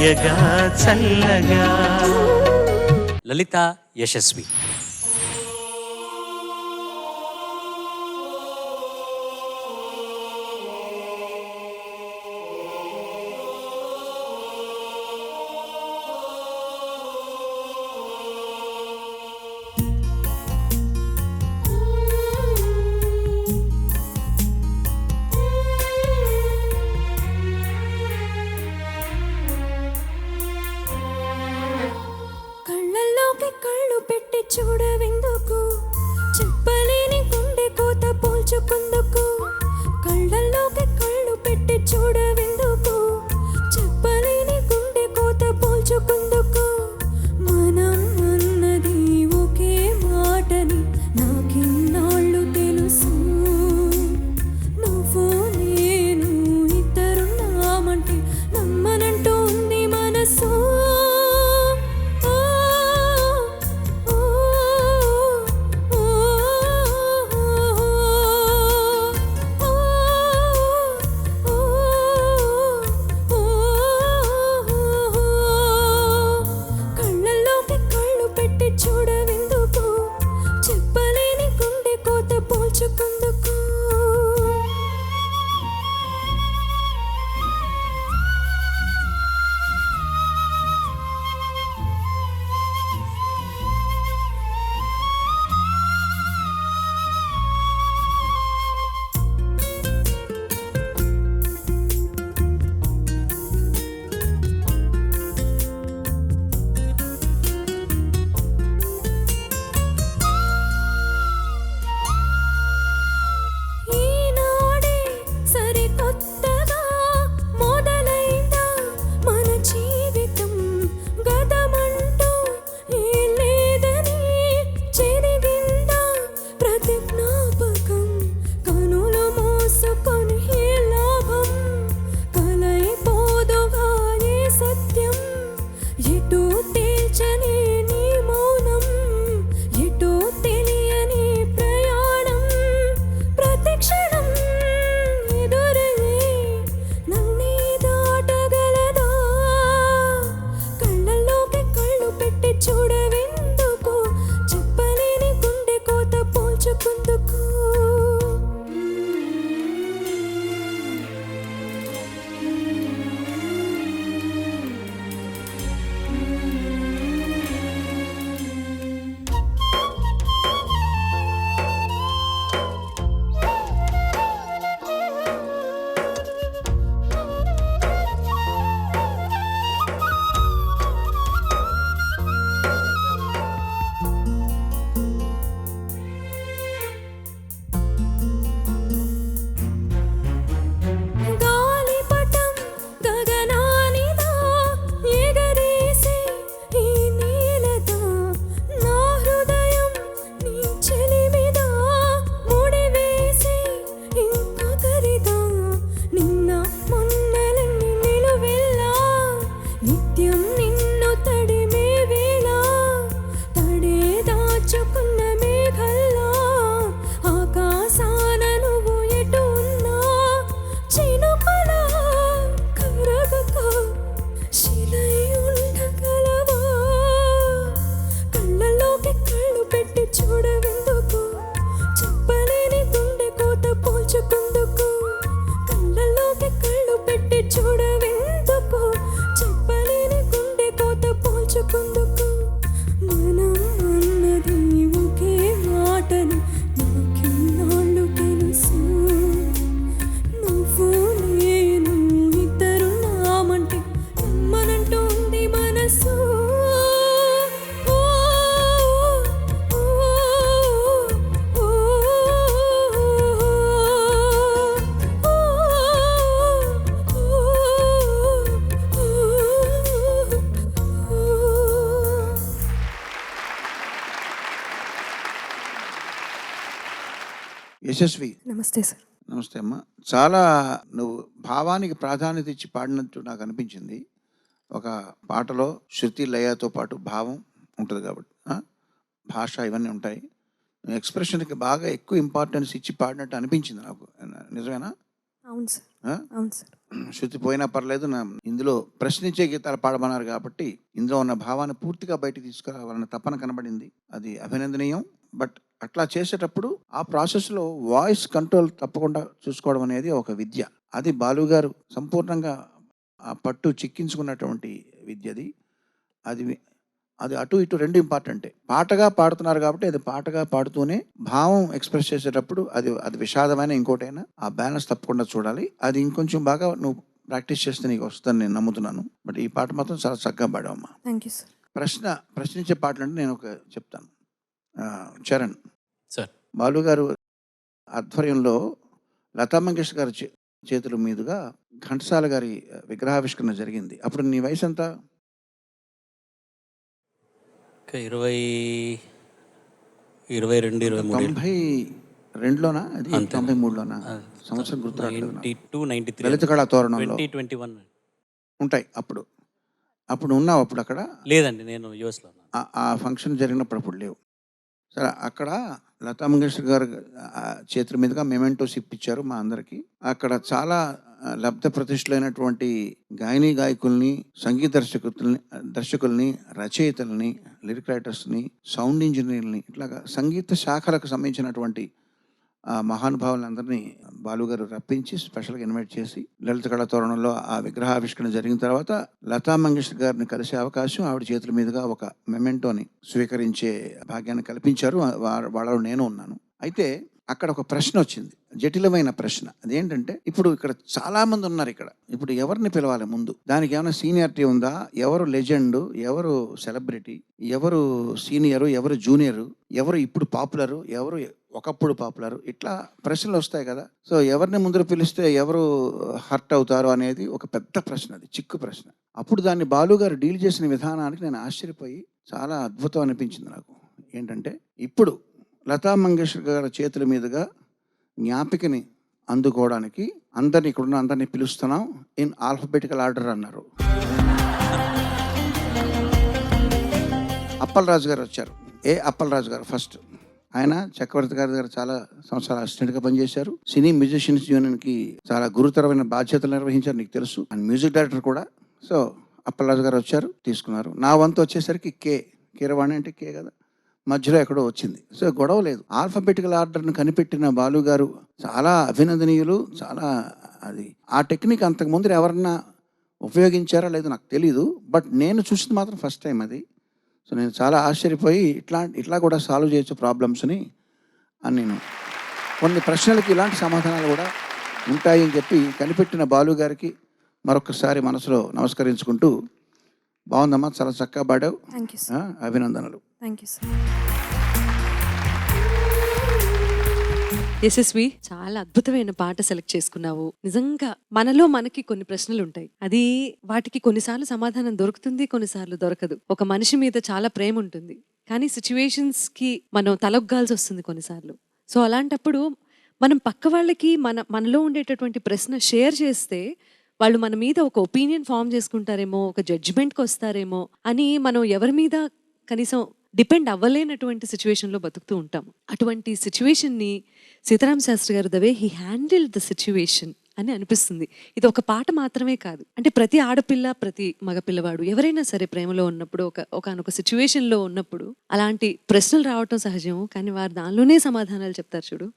తీయగా చల్లగా. లలిత యశస్వి. కళ్ళు పెట్టి చూడవెందుకు, చెప్పలేని గుండె కోత పోల్చుకుందుకు. కళ్ళల్లోకి కళ్ళు పెట్టి చూడవెందుకు, చెప్పలేని గుండె కోత పోల్చుకుందుకు. మనం అన్నది ఒకే మాటని నాకిన్నాళ్ళు తెలుసు. నువ్వు నేను ఇద్దరున్నామంటే నమ్మనంటూ ఉంది మనసు. యశస్వి, నమస్తే సార్. నమస్తే అమ్మ. చాలా నువ్వు భావానికి ప్రాధాన్యత ఇచ్చి పాడినట్టు నాకు అనిపించింది. ఒక పాటలో శృతి లయతో పాటు భావం ఉంటుంది కాబట్టి భాష ఇవన్నీ ఉంటాయి. ఎక్స్ప్రెషన్కి బాగా ఎక్కువ ఇంపార్టెన్స్ ఇచ్చి పాడినట్టు అనిపించింది నాకు. నిజమేనా? అవును సార్. అవును సార్. శృతి పోయినా పర్లేదు, ఇందులో ప్రశ్నించే గీతాలు పాడమన్నారు కాబట్టి ఇందులో ఉన్న భావాన్ని పూర్తిగా బయటికి తీసుకురావాలన్న తపన కనబడింది. అది అభినందనీయం. బట్ అట్లా చేసేటప్పుడు ఆ ప్రాసెస్లో వాయిస్ కంట్రోల్ తప్పకుండా చూసుకోవడం అనేది ఒక విద్య. అది బాలు సంపూర్ణంగా ఆ పట్టు చిక్కించుకున్నటువంటి విద్యది. అది అది అటు ఇటు రెండు ఇంపార్టెంటే. పాటగా పాడుతున్నారు కాబట్టి అది పాటగా పాడుతూనే భావం ఎక్స్ప్రెస్ చేసేటప్పుడు అది విషాదమైన ఇంకోటైనా ఆ బ్యాలెన్స్ తప్పకుండా చూడాలి. అది ఇంకొంచెం బాగా నువ్వు ప్రాక్టీస్ చేస్తే నీకు వస్తుందని నేను నమ్ముతున్నాను. బట్ ఈ పాట మాత్రం చాలా చక్కగా పాడావమ్మా. Thank you sir. ప్రశ్నించే పాటలు అంటే నేను ఒక చెప్తాను. చరణ్ సార్. బాలు ఆధ్వర్యంలో లతా మంగేష్కర్ గారి చేతుల మీదుగా ఘంటసాల గారి విగ్రహావిష్కరణ జరిగింది. అప్పుడు నీ వయసు ఎంత? 22, 23. 92లోనా? అది 93లోనా? సంవత్సరం గుర్తురాట్లేదు. 92, 93. లలిత కళా తోరణంలో 2021 ఉంటాయి. అప్పుడు ఉన్నావు అప్పుడు అక్కడ? లేదండి, నేను యూఎస్లో ఉన్నాను. ఆ ఫంక్షన్ జరిగినప్పుడు అప్పుడు లేవు. సరే, అక్కడ లతా మంగేష్కర్ గారు చేతుల మీదుగా మెమెంటోస్ ఇప్పించారు మా అందరికీ. అక్కడ చాలా లబ్ధ ప్రతిష్ఠులైనటువంటి గాయని గాయకుల్ని, సంగీత దర్శకుల్ని, రచయితల్ని, లిరిక్ రైటర్స్ని, సౌండ్ ఇంజనీర్ని, ఇట్లాగా సంగీత శాఖలకు సంబంధించినటువంటి మహానుభావులందరినీ బాలుగారు రప్పించి స్పెషల్గా ఇన్వైట్ చేసి లలిత కళా తోరణంలో ఆ విగ్రహావిష్కరణ జరిగిన తర్వాత లతా మంగేష్కర్ గారిని కలిసే అవకాశం, ఆవిడ చేతుల మీదుగా ఒక మెమెంటోని స్వీకరించే భాగ్యాన్ని కల్పించారు. వాళ్ళలో నేను ఉన్నాను. అయితే అక్కడ ఒక ప్రశ్న వచ్చింది, జటిలమైన ప్రశ్న. అదేంటంటే, ఇప్పుడు ఇక్కడ చాలా మంది ఉన్నారు. ఇప్పుడు ఎవరిని పిలవాలి ముందు? దానికి ఏమైనా సీనియారిటీ ఉందా? ఎవరు లెజెండ్, ఎవరు సెలబ్రిటీ, ఎవరు సీనియరు, ఎవరు జూనియరు, ఎవరు ఇప్పుడు పాపులరు, ఎవరు ఒకప్పుడు పాపులరు, ఇట్లా ప్రశ్నలు వస్తాయి కదా. సో ఎవరిని ముందర పిలిస్తే ఎవరు హర్ట్ అవుతారు అనేది ఒక పెద్ద ప్రశ్న, అది చిక్కు ప్రశ్న. అప్పుడు దాన్ని బాలుగారు డీల్ చేసిన విధానానికి నేను ఆశ్చర్యపోయి చాలా అద్భుతం అనిపించింది నాకు. ఏంటంటే, ఇప్పుడు లతా మంగేష్కర్ గారి చేతుల మీదుగా జ్ఞాపికని అందుకోవడానికి ఇక్కడున్న అందరినీ పిలుస్తున్నాం ఇన్ ఆల్ఫబెటికల్ ఆర్డర్ అన్నారు. అప్పలరాజు గారు వచ్చారు. అప్పలరాజు గారు ఫస్ట్. ఆయన చక్రవర్తి గారి దగ్గర చాలా సంవత్సరాలు అసిస్టెంట్గా పనిచేశారు. సినీ మ్యూజిషియన్స్ యూనియన్కి చాలా గురుతరమైన బాధ్యతలు నిర్వహించారు, నీకు తెలుసు. అండ్ మ్యూజిక్ డైరెక్టర్ కూడా. సో అప్పలరాజు గారు వచ్చారు, తీసుకున్నారు. నా వంతు వచ్చేసరికి కీరవాణి అంటే కే కదా, మధ్యలో ఎక్కడో వచ్చింది. సో గొడవ లేదు. ఆల్ఫబెటికల్ ఆర్డర్ను కనిపెట్టిన బాలుగారు చాలా అభినందనీయులు. చాలా ఆ టెక్నిక్ అంతకుముందు ఎవరన్నా ఉపయోగించారా లేదో నాకు తెలీదు. బట్ నేను చూసింది మాత్రం ఫస్ట్ టైం అది. సో నేను చాలా ఆశ్చర్యపోయి ఇట్లా కూడా సాల్వ్ చేయొచ్చు ప్రాబ్లమ్స్ని అని నేను కొన్ని ప్రశ్నలకి ఇలాంటి సమాధానాలు కూడా ఉంటాయి అని చెప్పి కనిపెట్టిన బాలుగారికి మరొకసారి మనసులో నమస్కరించుకుంటూ, బాగుందమ్మా, చాలా చక్కగా పాడావు, అభినందనలు. Thank you sir. యశస్వి, చాలా అద్భుతమైన పాట సెలెక్ట్ చేసుకున్నావు. నిజంగా మనకి కొన్ని ప్రశ్నలు ఉంటాయి. అది వాటికి కొన్నిసార్లు సమాధానం దొరుకుతుంది, కొన్నిసార్లు దొరకదు. ఒక మనిషి మీద చాలా ప్రేమ ఉంటుంది, కానీ సిచ్యువేషన్స్ కి మనం తలొగ్గాల్సి వస్తుంది కొన్నిసార్లు. సో అలాంటప్పుడు మనం పక్క వాళ్ళకి మనలో ఉండేటటువంటి ప్రశ్న షేర్ చేస్తే వాళ్ళు మన మీద ఒక ఒపీనియన్ ఫామ్ చేసుకుంటారేమో, ఒక జడ్జిమెంట్కి వస్తారేమో అని మనం ఎవరి మీద కనీసం డిపెండ్ అవ్వలేనటువంటి సిచ్యువేషన్లో బతుకుతూ ఉంటాం. అటువంటి సిచ్యువేషన్ని సీతారామ శాస్త్రి గారు the way he handle the situation అని అనిపిస్తుంది. ఇది ఒక పాట మాత్రమే కాదు, అంటే ప్రతి ఆడపిల్ల, ప్రతి మగపిల్లవాడు ఎవరైనా సరే ప్రేమలో ఉన్నప్పుడు, ఒకనొక సిచ్యువేషన్లో ఉన్నప్పుడు అలాంటి ప్రశ్నలు రావటం సహజం. కానీ వారు దానిలోనే సమాధానాలు చెప్తారు చూడు.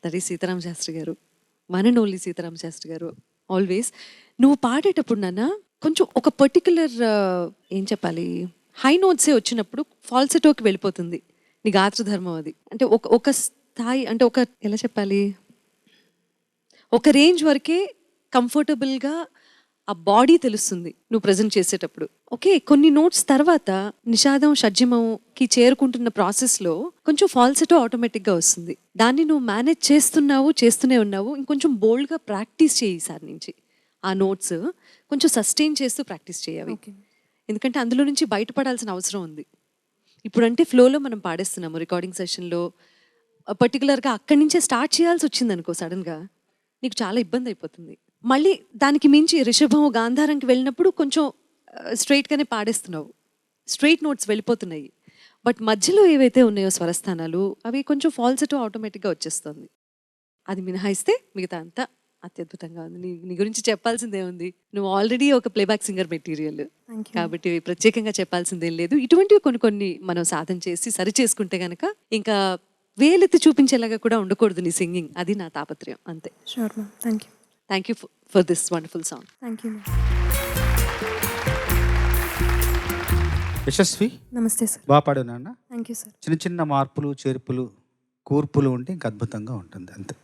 దట్ ఈస్ సీతారామ శాస్త్రి గారు, one and only Sitarama Sastri గారు. ఆల్వేస్ నువ్వు పాడేటప్పుడు నాన్న కొంచెం ఒక పర్టికులర్ ఏం చెప్పాలి, హై నోట్సే వచ్చినప్పుడు ఫాల్సెటోకి వెళ్ళిపోతుంది నీ గాత్రధర్మం. అది అంటే ఒక స్థాయి, అంటే ఎలా చెప్పాలి, ఒక రేంజ్ వరకే కంఫర్టబుల్గా ఆ బాడీ తెలుస్తుంది నువ్వు ప్రజెంట్ చేసేటప్పుడు. ఓకే, కొన్ని నోట్స్ తర్వాత నిషాదం షడ్జమంకి చేరుకుంటున్న ప్రాసెస్లో కొంచెం ఫాల్సెటో ఆటోమేటిక్గా వస్తుంది. దాన్ని నువ్వు మేనేజ్ చేస్తూనే ఉన్నావు. ఇంకొంచెం బోల్డ్గా ప్రాక్టీస్ చేయి ఈసారి నుంచి. ఆ నోట్స్ కొంచెం సస్టైన్ చేస్తూ ప్రాక్టీస్ చేయాలి, ఎందుకంటే అందులో నుంచి బయటపడాల్సిన అవసరం ఉంది. ఇప్పుడంటే ఫ్లోలో మనం పాడేస్తున్నాము రికార్డింగ్ సెషన్లో, పర్టికులర్గా అక్కడి నుంచే స్టార్ట్ చేయాల్సి వచ్చింది అనుకో, సడన్గా నీకు చాలా ఇబ్బంది అయిపోతుంది. మళ్ళీ దానికి మించి రిషభం గాంధారంకి వెళ్ళినప్పుడు కొంచెం స్ట్రైట్గానే పాడేస్తున్నావు, స్ట్రైట్ నోట్స్ వెళ్ళిపోతున్నాయి. బట్ మధ్యలో ఏవైతే ఉన్నాయో స్వరస్థానాలు, అవి కొంచెం ఫాల్సెటో ఆటోమేటిక్గా వచ్చేస్తుంది. అది మినహాయిస్తే మిగతా అంతా అత్యద్భుతంగా ఉంది. నీ గురించి చెప్పాల్సిందే ఉంది. నువ్వు ఆల్రెడీ ఒక playback singer material, thank you. కాబట్టి ప్రత్యేకంగా చెప్పాల్సిందేం లేదు. ఇటువంటివి కొన్ని మనం సాధన చేసి సరి చేసుకుంటే గనక ఇంకా వేలెత్తి చూపించేలాగా కూడా ఉండకూడదు నీ సింగింగ్. అది నా తాపత్రయం అంతే. Sure ma'am. Thank you. Thank you for this wonderful song. Thank you ma'am. Yashasvi నమస్తే సార్. బాగా పాడు నాన్న. Thank you sir. చిన్న చిన్న మార్పులు చేర్పులు కూర్పులు ఉంటే ఇంకా అద్భుతంగా ఉంటుంది అంతే.